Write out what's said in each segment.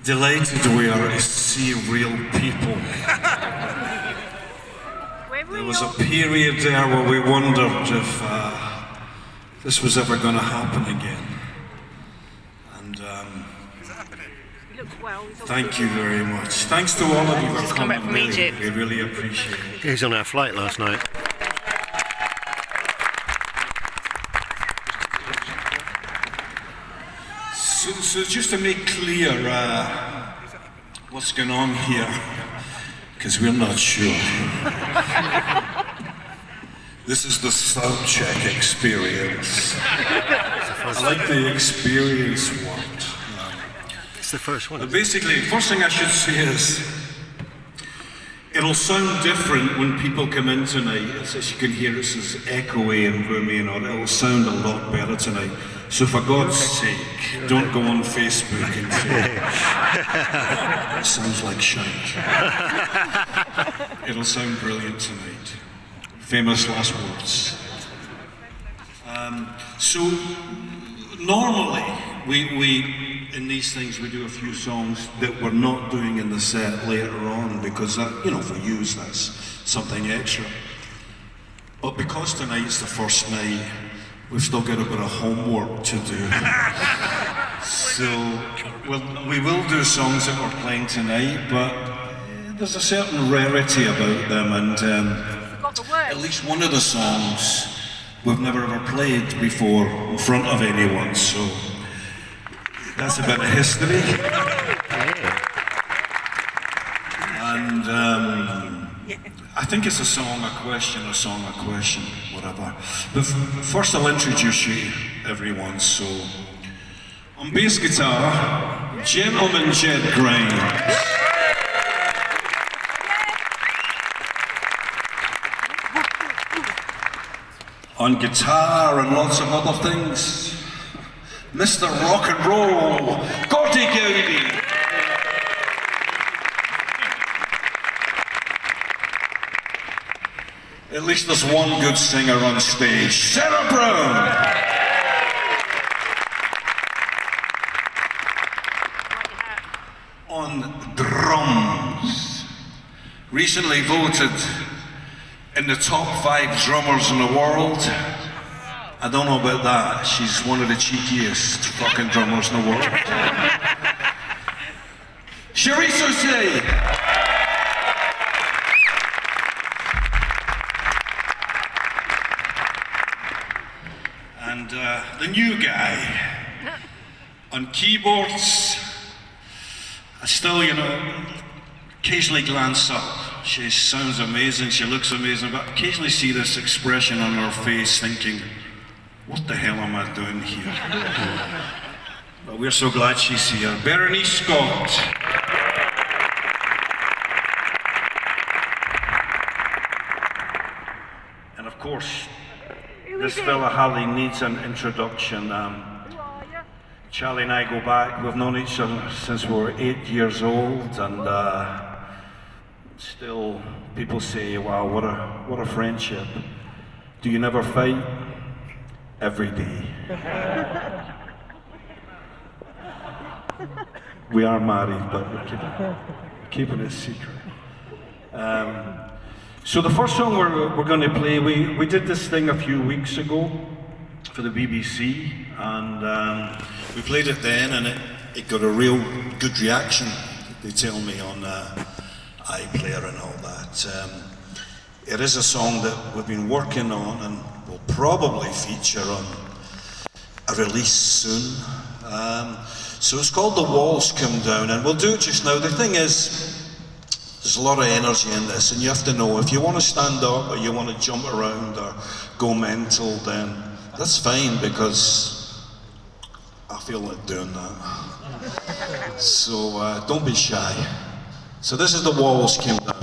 Delighted we are to see real people. There was a period there where we wondered if this was ever going to happen again. And thank you very much. Thanks to all of you for coming. We really appreciate it. He was on our flight last night. So just to make clear what's going on here, because we're not sure. This is the Soundcheck experience. I like the experience word. It's the first one. But basically, first thing I should say is, it'll sound different when people come in tonight. As you can hear, it's as echoey and boomy and all. It'll sound a lot better tonight. So for God's sake, don't go on Facebook and say, it sounds like shite. It'll sound brilliant tonight. Famous last words. So normally, we in these things, we do a few songs that we're not doing in the set later on because that, for you, that's something extra. But because tonight's the first night, we've still got a bit of homework to do. So we will do songs that we're playing tonight, but there's a certain rarity about them, and at least one of the songs we've never ever played before in front of anyone, so that's a bit of history. And I think it's a song, a question, whatever. But first I'll introduce you, everyone. So, on bass guitar, Gentleman Jed Grimes. On guitar and lots of other things, Mr. Rock and Roll, Gordy Gowdy. At least there's one good singer on stage, Sarah Brown. On drums, recently voted in the top 5 drummers in the world. I don't know about that. She's one of the cheekiest fucking drummers in the world. Charisse O'Shea. And the new guy on keyboards. I still, occasionally glance up. She sounds amazing, she looks amazing, but occasionally see this expression on her face thinking, what the hell am I doing here? But we're so glad she's here. Berenice Scott. And of course, this fella Harley needs an introduction. Charlie and I go back, we've known each other since we were 8 years old, and still people say, wow, what a friendship. Do you never fight? Every day. We are married, but we're keeping it secret. So the first song we're going to play, we did this thing a few weeks ago for the BBC, and we played it then, and it got a real good reaction, they tell me, on iPlayer and all that. It is a song that we've been working on and will probably feature on a release soon. So it's called The Walls Come Down, and we'll do it just now. The thing is, there's a lot of energy in this, and you have to know, if you want to stand up or you want to jump around or go mental, then that's fine, because I feel like doing that. So don't be shy. So this is The Walls Come Down.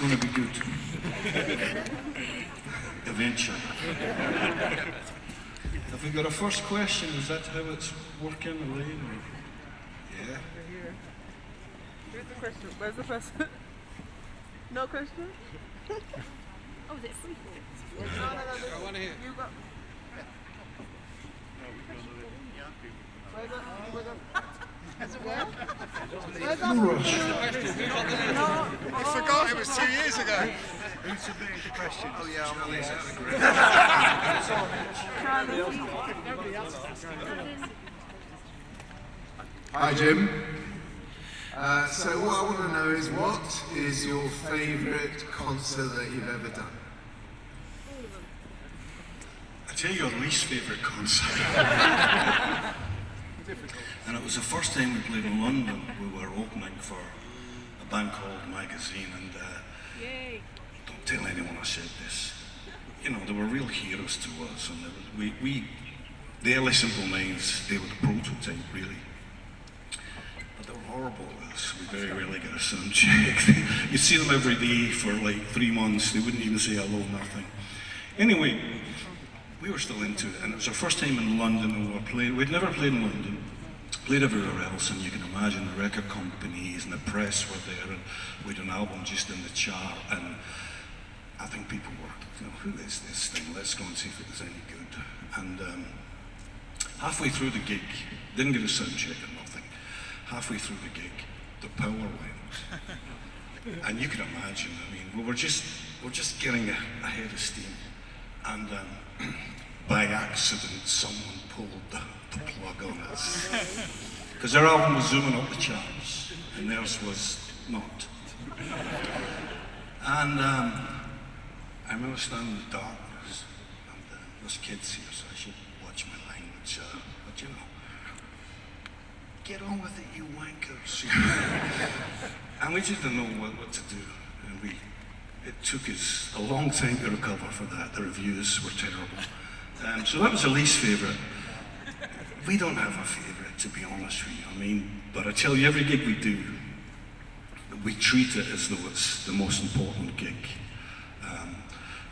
going to be good. Eventually. Have we got a first question? Is that how it's working, Elaine? Yeah. Here's the question. Where's the first? No question? Oh, is it free? No. I want to hear. You got. I forgot it was 2 years ago. Who submitted the question? Oh yeah, Hi Jim. So what I want to know is, what is your favourite concert that you've ever done? I tell you, your least favourite concert. And it was the first time we played in London. We were opening for a band called Magazine, and don't tell anyone I said this. You know, they were real heroes to us, and the early Simple Minds, they were the prototype, really. But they were horrible with us. We very rarely got a sound check. You'd see them every day for like 3 months. They wouldn't even say hello, nothing. Anyway, we were still into it, and it was our first time in London, and we were playing. We'd never played in London, played everywhere else, and you can imagine the record companies and the press were there, and we had an album just in the chart, and I think people were, who is this thing? Let's go and see if it was any good. And halfway through the gig, didn't get a sound check or nothing. Halfway through the gig, the power went. And you can imagine, we were just getting ahead of steam. And by accident, someone pulled the plug on us. Because their album was zooming up the charts, and theirs was not. And I remember standing in the darkness, and there's kids here, so I should watch my language. But get on with it, you wankers. And we just didn't know what to do. And it took us a long time to recover for that. The reviews were terrible. So that was the least favourite. We don't have a favourite, to be honest with you. But I tell you, every gig we do, we treat it as though it's the most important gig.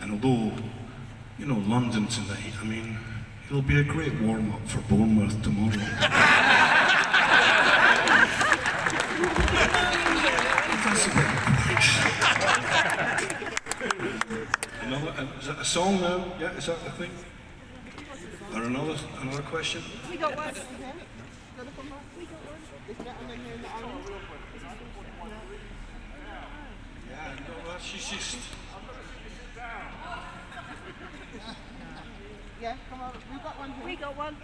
And although, London tonight, it'll be a great warm-up for Bournemouth tomorrow. That's a bit is that a song now? Yeah, is that the thing? Or another question? We got one. Yeah, she's just... Yeah, come on. We got one here. We got one.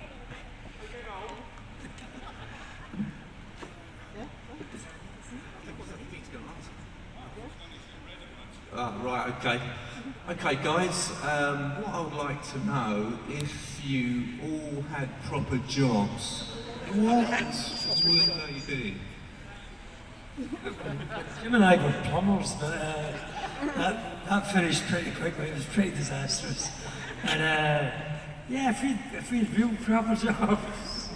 Right, okay. Okay, guys, what I would like to know, if you all had proper jobs, what work are you doing? Jim and I were plumbers, but that finished pretty quickly. It was pretty disastrous. And yeah, if we had real proper jobs,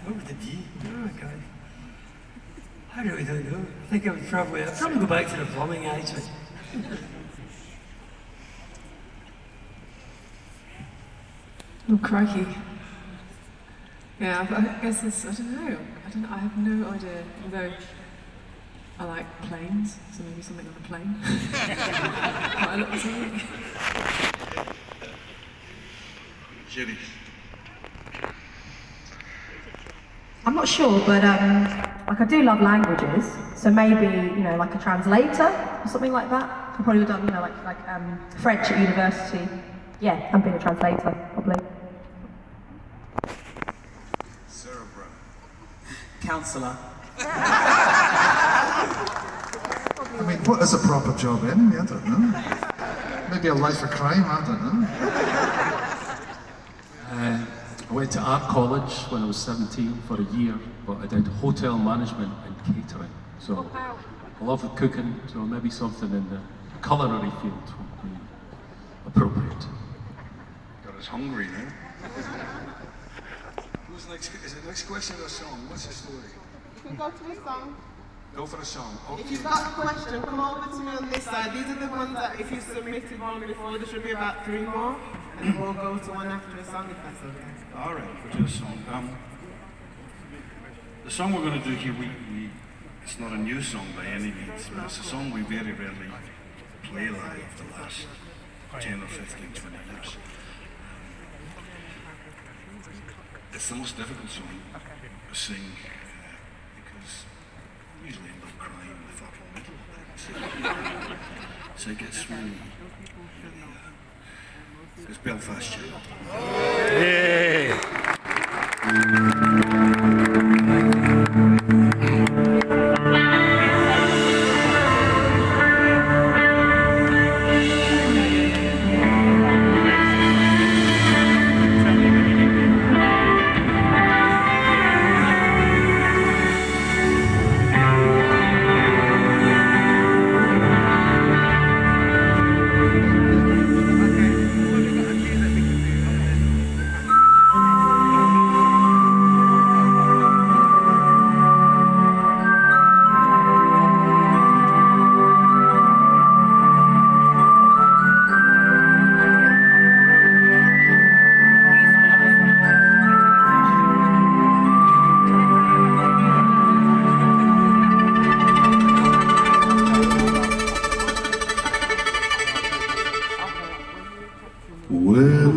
what would it be? Oh God, I really don't know. I think I'd probably go back to the plumbing actually. Oh crikey. Yeah, but I guess it's, I don't know, I have no idea, although I like planes, so maybe something on a plane. Quite a lot of something. Jenny. I'm not sure, but like I do love languages, so maybe like a translator or something like that. I probably would have done like French at university. Yeah, I'm being a translator probably. Sarah Brown. Counsellor. What is a proper job anyway? I don't know. Maybe a life of crime, I don't know. I went to art college when I was 17 for a year, but I did hotel management and catering. So I love the cooking, so maybe something in the culinary field would be appropriate. Got us hungry now. Who's next? Is it next question or a song? What's the story? You can go to the song. Go for a song. Okay. If you've got a question, come over to me on this side. These are the ones that if you submitted one before, there should be about 3 more. And we'll go to one after the song if that's okay. All right, we'll do a song. The song we're going to do here, it's not a new song by any means, but it's a song we very rarely play live the last 10 or 15, 20 years. It's the most difficult song to sing because I usually end up crying in the fucking middle of it. So it gets really it's Belfast Child. Yay!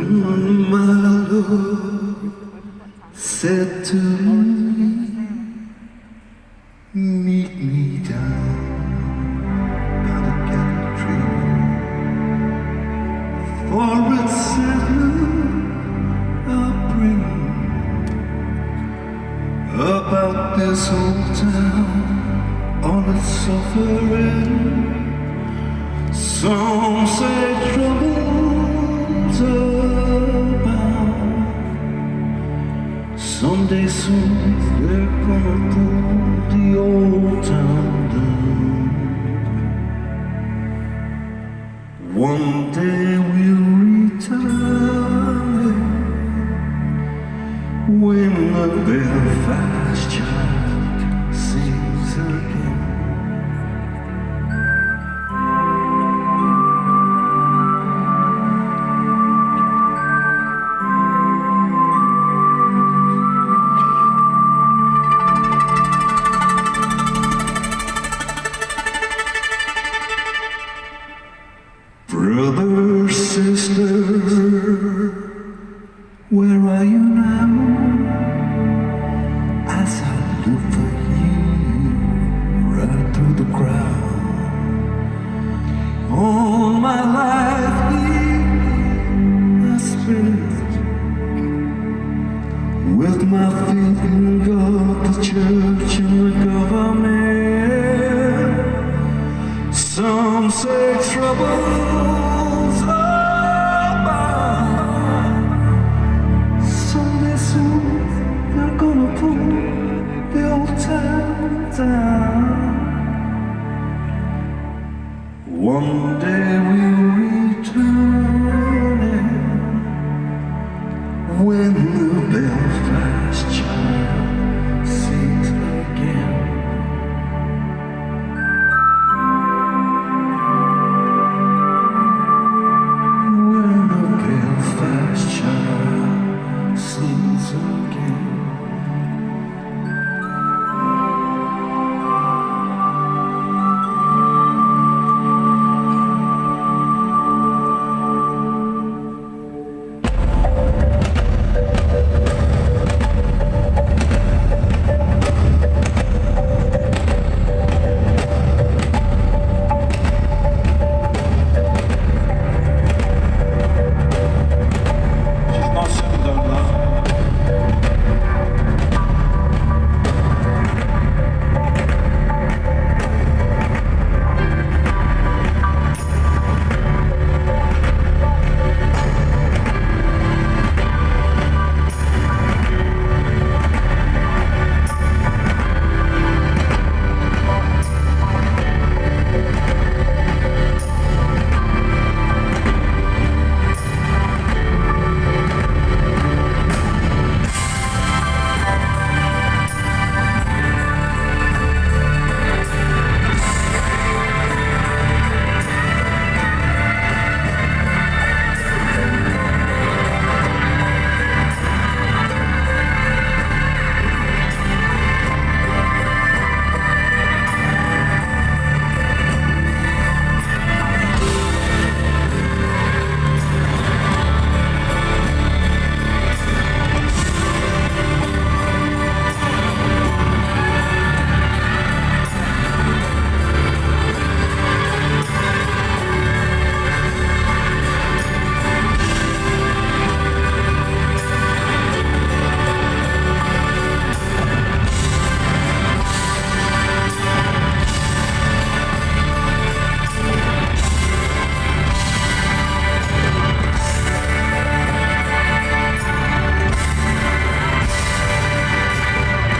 my love said to me, meet me down by the gallery tree, for it's settled I'll bring about this whole town on its suffering. Some say troubles abound. Someday soon they're gonna pull the old town down. One day we'll return when the Belfast child sings again. Brother, sister, where are you now? As I look for you right through the crowd. All my life I spent with my faith in God, the church and the government. Some say troubles abound. Someday soon they're gonna pull the old town down. One day we'll return when